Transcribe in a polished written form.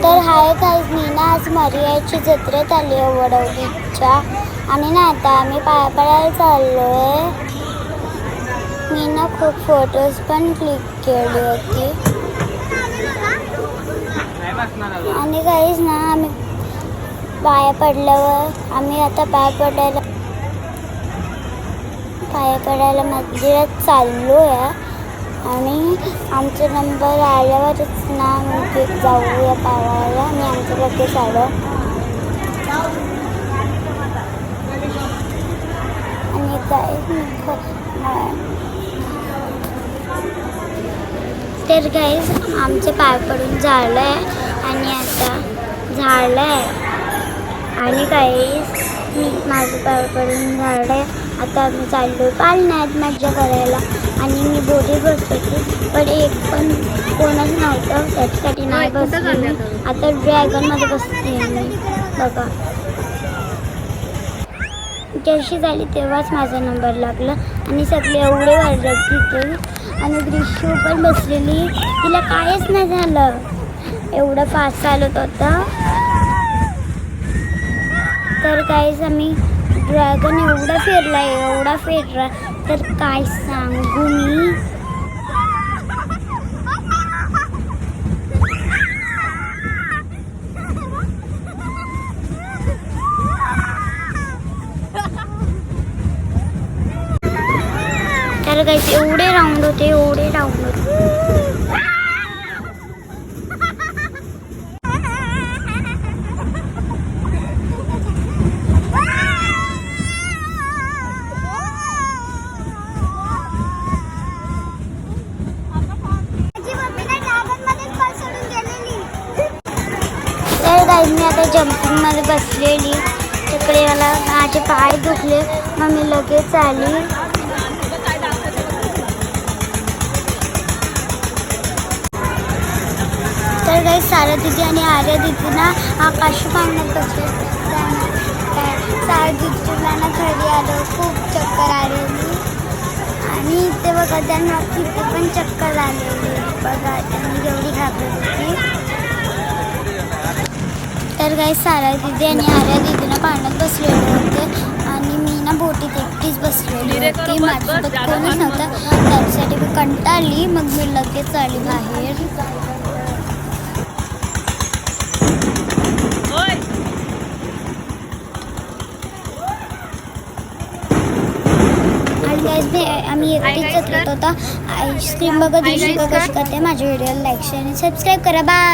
तर hi guys, मी ना आज मरियाची जत्रेत आली आहे वडवलीच्या. आणि ना आता आम्ही पाया पडायला चाललो आहे. मी ना खूप फोटोज पण क्लिक केली होती. आणि गाईज ना आम्ही पाया पडल्यावर आम्ही आता पाया पडायला मंदिरात चाललो आहे. आणि आमचा नंबर आल्यावरच ना मग जाऊया पावायला. आणि आमचं लगेच आलं. आणि तर गाईज आमचे पाय पडून झालं आहे. आणि आता झालं आहे. आणि गाईज माझं पाय पडून झालं आहे. आता आम्ही चाललो पाळण्यात मज्जा करायला. आणि मी बोटीत बसते होती, पण एक पण कोणच नव्हतं, त्याच्यासाठी नाही बसली. आता ड्रॅगनमध्ये बसते मी. बघा जशी झाली तेव्हाच माझा नंबर लागला. आणि सगळे एवढे वाजत तिथे. आणि दृश्य पण बसलेली, तिला काहीच नाही झालं. एवढं फास्ट चालत होतं. तर काहीच आम्ही ड्रॅगन एवढा फिरला तर काय सांगू मी. तर काहीच एवढे राऊंड होते. मी आता जम्पिंगमध्ये बसलेली. तिकडे मला माझे पाय दुखले, मग मी लगेच आली. तर काही सारा दिदी आणि आर्या दिदी ना आकाश पांगण्यात बसले. सारा दिदीला ना घरी आलो, खूप चक्कर आलेली. आणि ते बघा त्यांना तिथे पण चक्कर आलेली. बघा त्यांनी एवढी घाबरत होती. तर काही सारा दिदी आणि आर्या दिदीनं पाण्यात बसलेले होते. आणि मी ना बोटीत एकटीच बसलेली होती. माझ्यासोबत कोणीच नव्हतं. त्यासाठी मी कंटाळली. मग मी लगेच आली बाहेर. आणि आम्ही एकटीच जत्रेत होता. आईस्क्रीम बघा दिवशी कशी करते. माझ्या व्हिडिओला लाईक शेअर आणि सबस्क्राईब करा. बाय.